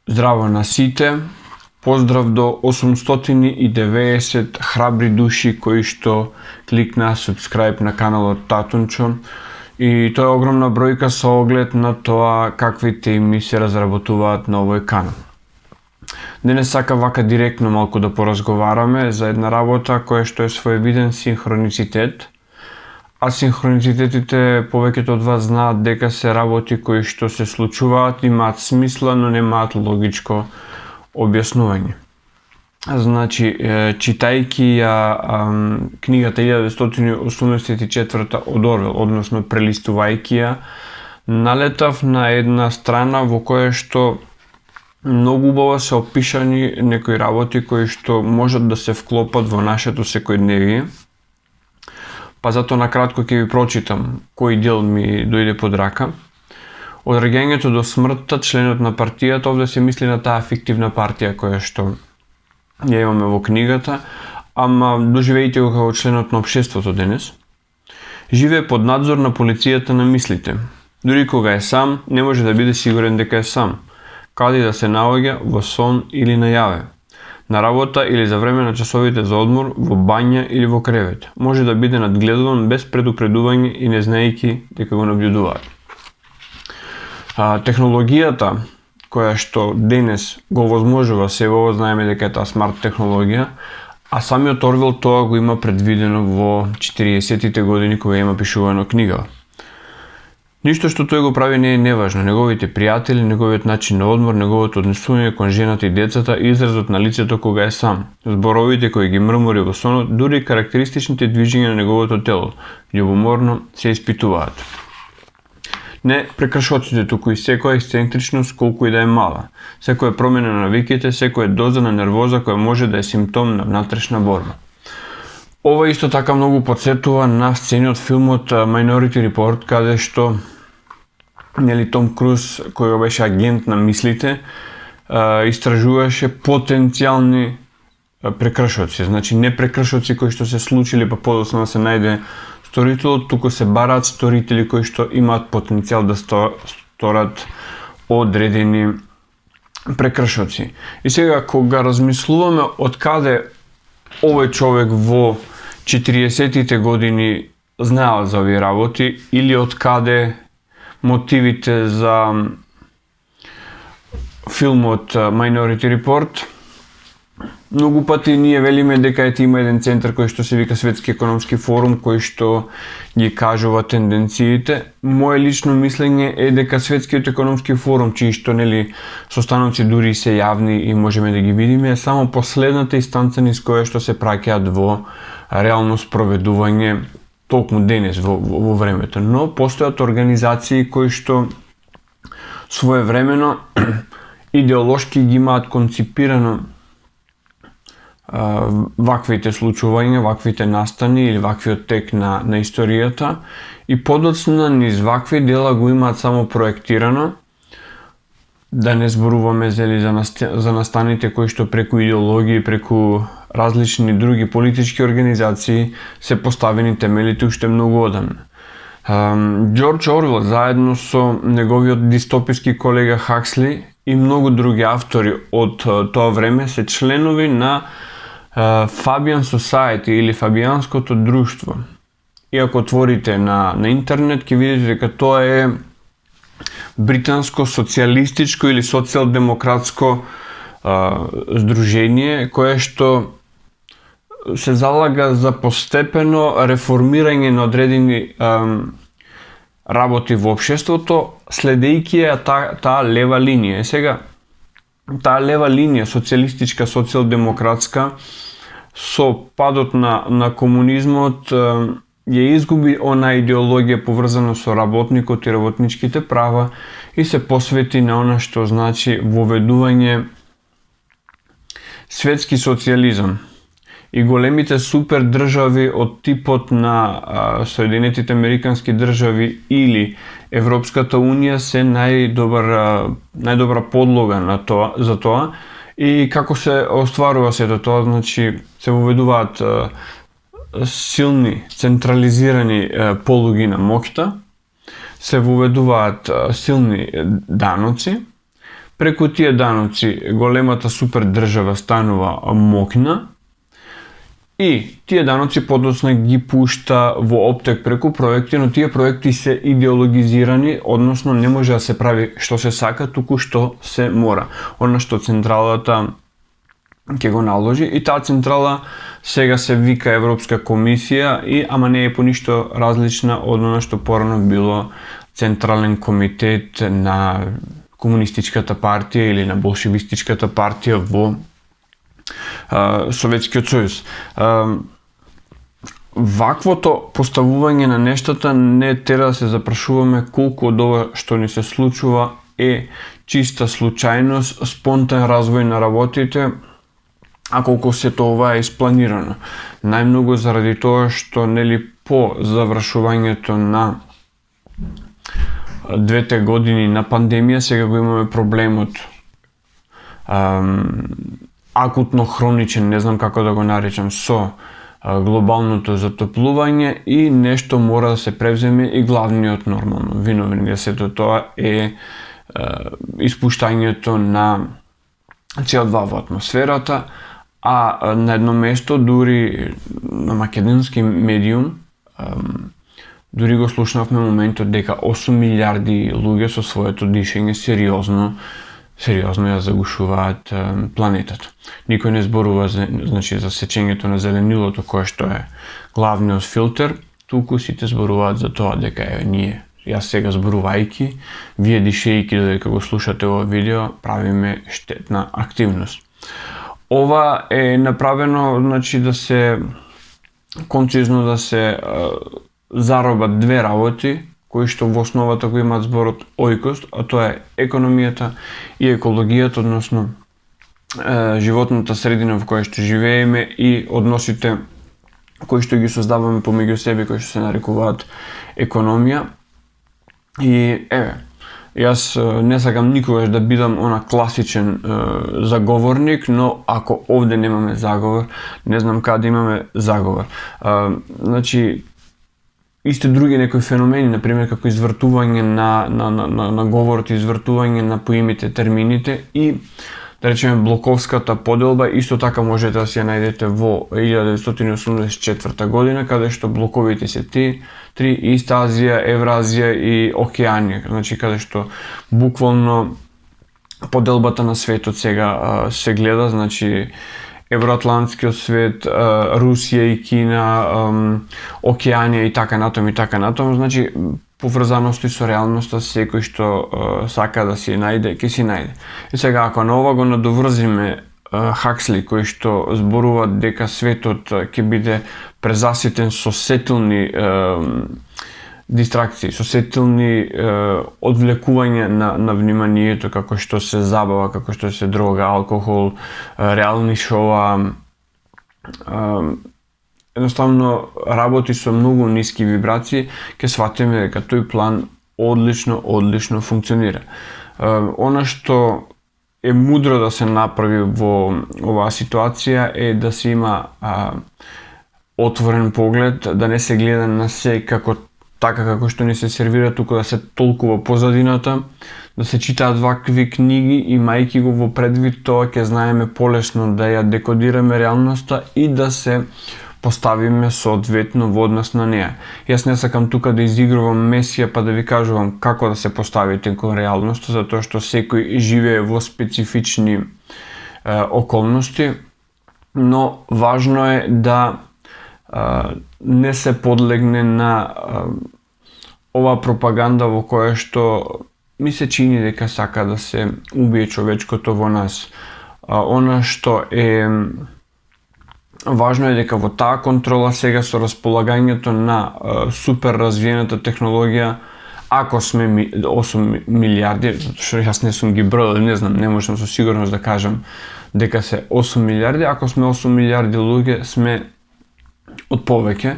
Здраво на сите, поздрав до 890 храбри души кои што кликнаа subscribe на каналот Татунчо, и тоа е огромна бројка со оглед на тоа какви теми се разработуваат на овој канал. Денес сака вака директно малку да поразговараме за една работа која што е своевиден синхроницитет, а синхроницитетите повеќето од вас знаат дека се работи кои што се случуваат, имаат смисла, но немаат логичко објаснување. Значи, читајќи ја книгата 1984 од Орвел, односно прелистувајќи ја, налетав на една страна во која што многу убаво се опишани некои работи кои што можат да се вклопат во нашето секојдневие. Па затоа накратко ќе ви прочитам кој дел ми дојде под рака. Од раѓањето до смртта, членот на партијата, овде се мисли на таа фиктивна партија која што ја имаме во книгата, ама доживејте го како членот на општеството денес. Живее под надзор на полицијата на мислите. Дури кога е сам, не може да биде сигурен дека е сам. Каде да се наоѓа, во сон или најаве, на работа или за време на часовите за одмор, во бања или во кревет. Може да биде надгледуван без предупредување и не знаејќи дека го наблюдуваат. Технологијата која што денес го возможува се ово, знаеме дека е таа смарт технологија, а самиот Орвел тоа го има предвидено во 40-тите години кога има пишувано книга. Ништо што тој го прави не е неважно. Неговите пријатели, неговиот начин на одмор, неговото однесување кон жената и децата, изразот на лицето кога е сам, зборовите кои ги мрмори во сонот, дури карактеристичните движења на неговото тело, љубоморно се испитуваат. Не прекршоците, туку и секоја ексцентричност колку и да е мала, секоја промена на навиките, секоја доза на нервоза која може да е симптом на внатрешна борба. Ова исто така многу потсетува на сцени од филмот Minority Report, каде што Том Круз, кој беше агент на мислите, истражуваше потенцијални прекршоци. Значи не прекршоци кои што се случили па подоцна да се најде сторителот, туку се бараат сторители кои што имаат потенцијал да сторат одредени прекршоци. И сега кога размислуваме од каде овој човек во 40-тите години знаел за овие работи или од каде мотивите за филмот Minority Report, многу пати ние велиме дека има еден центар кој што се вика Светски економски форум, кој што ги кажува тенденциите. Моje лично мислење е дека Светскиот економски форум, чии што состаноци дури се јавни и можеме да ги видиме, е само последната инстанца низ која што се праќаат во реално спроведување толку денес во времето. Но постојат организации кои што своевремено идеолошки ги имаат конципирано ваквите случувања, ваквите настани или ваквиот тек на историјата, и подоцна низ вакви дела го имаат само проектирано, да не зборуваме за настаните кои што преку идеологии, преку различни други политички организации се поставени темелите уште многу одамна. Џорџ Орвел заедно со неговиот дистописки колега Хаксли и многу други автори од тоа време се членови на Fabian Society или Фабијанското друштво. И ако отворите на интернет, ќе видите дека тоа е британско социјалистичко или социјалдемократско здружение кое што се залага за постепено реформирање на одредени работи во општеството, следејќи ја таа лева линија. Сега, таа лева линија, социјалистичка, социјалдемократска, со падот на комунизмот ја изгуби она идеологија поврзана со работникот и работничките права и се посвети на она што значи воведување светски социјализам. И големите супер држави од типот на Соединетите Американски држави или Европската унија се најдобра подлога за тоа. И како се остварува сето тоа, значи се воведуваат силни централизирани полуги на моќта, се воведуваат силни даноци, Преку тие даноци големата супер држава станува моќна и тие даноци подоцна ги пушта во оптек преку проекти, но тие проекти се идеологизирани, односно не може да се прави што се сака, туку што се мора. Она што централата ќе го наложи и таа централа сега се вика Европска комисија ама не е по ништо различна од она што порано било Централен комитет на Комунистичката партија или на Болшевистичката партија во Советскиот сојуз. Ваквото поставување на нештата не тера да се запрашуваме колку од ова што ни се случува е чиста случајност, спонтан развој на работите, а колку сето ова е испланирано. Најмногу заради тоа што по завршувањето на 2 години на пандемија сега го имаме проблемот акутно хроничен, не знам како да го наречам, со глобалното затоплување и нешто мора да се превземе и главниот нормално виновник за сето тоа е испуштањето на CO2 во атмосферата, а на едно место дури на македонски медиум дури го слушнавме моментот дека 8 милиарди луѓе со своето дишење сериозно ја загушуваат планетата. Никој не зборува за сечењето на зеленилото кое што е главниот филтер, туку сите зборуваат за тоа дека јас сега зборувајќи, вие дишејќи додека го слушате ова видео, правиме штетна активност. Ова е направено да се концизно да се заробат две работи кои што во основата го имаат зборот ојкост, а тоа е економијата и екологијата, односно животната средина во која што живееме и односите кои што ги создаваме помеѓу себе, кои што се нарекуваат економија. И јас не сакам никогаш да бидам она класичен заговорник, но ако овде немаме заговор, не знам каде имаме заговор. Исто други некои феномени, например како извртување на говорот, извртување на поимите, термините и да речеме блоковската поделба, исто така можете да си ја најдете во 1984 година, каде што блоковите се три: Ист Азија, Евразија и Океанија, каде што буквално поделбата на светот сега се гледа, евроатлантскиот свет, Русија и Кина, Океанија и така натаму, поврзаности со реалноста, секој што сака да си најде, ќе си најде. И сега, ако на ова го надоврзиме Хаксли, кој што зборува дека светот ќе биде презаситен со сетилни дистракции, со сетилни одвлекување на вниманието, како што се забава, како што се дрога, алкохол, реални шоа, едноставно работи со многу ниски вибрации, ќе сватиме дека тој план одлично функционира. Она што е мудро да се направи во оваа ситуација е да се има отворен поглед, да не се гледа на се како што ни се сервира, туку да се толкува позадината, да се читаат вакви книги и мајки го во предвид тоа ќе знаеме полесно да ја декодираме реалноста и да се поставиме соодветно во однос на неа. Јас не сакам тука да изигрувам месија па да ви кажувам како да се поставите кон реалноста, затоа што секој живее во специфични околности, но важно е да не се подлегне на ова пропаганда во која што ми се чини дека сака да се убие човечкото во нас. Она што е важно е дека во таа контрола сега со располагањето на супер развиената технологија, ако сме 8 милиарди, што јас не сум ги броил, не знам, не можам со сигурност да кажам дека се 8 милиарди, ако сме 8 милиарди луѓе, сме од повеќе.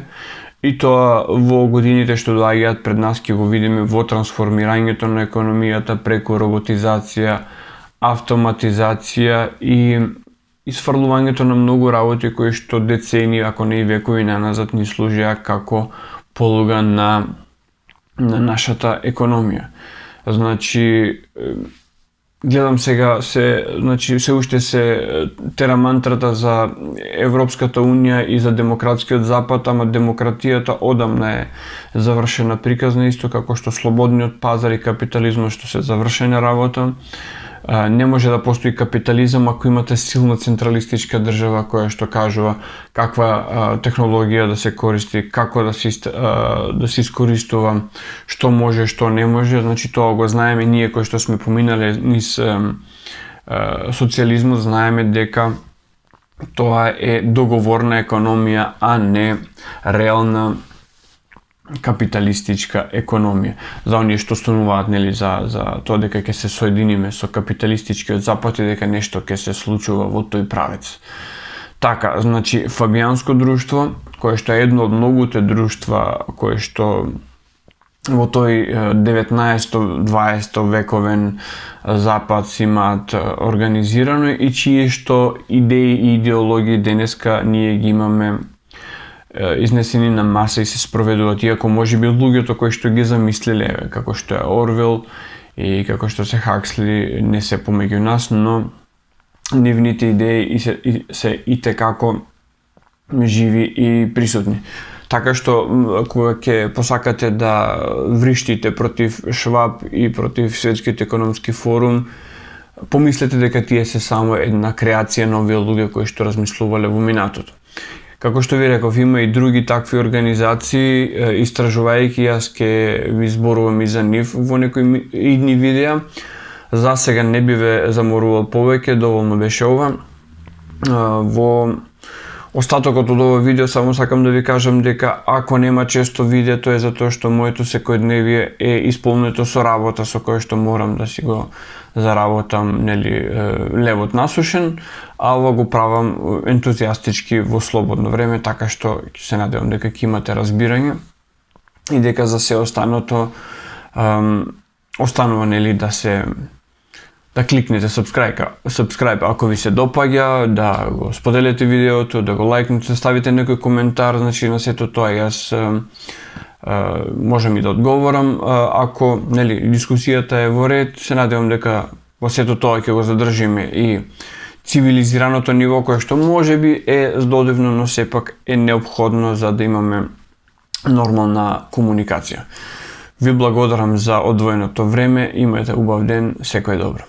И тоа во годините што доаѓаат пред нас ќе го видиме во трансформирањето на економијата преку роботизација, автоматизација и исфрлувањето на многу работи кои што децени, ако не и векови наназад, ни служија како полуга на нашата економија. гледам сега значи се уште се тера мантрата за Европската унија и за демократскиот запад, ама демократијата одамна е завршена приказна, исто како што слободниот пазар и капитализмот што се завршена работа. Не може да постои капитализам ако имате силна централистичка држава која што кажува каква технологија да се користи, како да се искористува, што може, што не може. Значи тоа го знаеме ние кои што сме поминале низ социјализмот, знаеме дека тоа е договорна економија, а не реална капиталистичка економија. За оние што стануваат, нели, за тоа дека ќе се соединиме со капиталистичкиот запад и дека нешто ќе се случува во тој правец. Така, значи, фабијанско друштво, кое што е едно од многуте друштва кои што во тој 19-20 вековен запад си имаат организирано и чие што идеи и идеологии денеска ние ги имаме изнесени на маса и се спроведуваат, иако можеби луѓето кои што ги замислиле, како што е Орвел и како што се Хаксли, не се помеѓу нас, но нивните идеи се итекако живи и присутни. Така што кога ќе посакате да вриштите против Шваб и против Светскиот економски форум, помислете дека тие се само една креација на овие луѓе кои што размислувале во минатото. Како што ви реков, има и други такви организации, истражувајќи јас ќе ви зборувам и за нив во некои идни видеа. За сега не би ве заморувал повеќе, доволно беше ова. Во остатокот од ова видео само сакам да ви кажам дека ако нема често видео, тоа е затоа што моето секојдневие е исполнето со работа со која што морам да си го заработам, нели, левот насушен, а ова го правам ентузијастички во слободно време, така што се надевам дека ќе имате разбирање и дека за се останато останува, нели, да кликнете subscribe ако ви се допаѓа, да го споделите видеото, да го лајкнете, да ставите некој коментар, значи на сето тоа јас можам и да одговорам. Ако, нели, дискусијата е во ред, се надевам дека во сето тоа ќе го задржиме и цивилизираното ниво кое што можеби е здодевно, но сепак е неопходно за да имаме нормална комуникација. Ви благодарам за одвоеното време, имате убав ден, секој добро.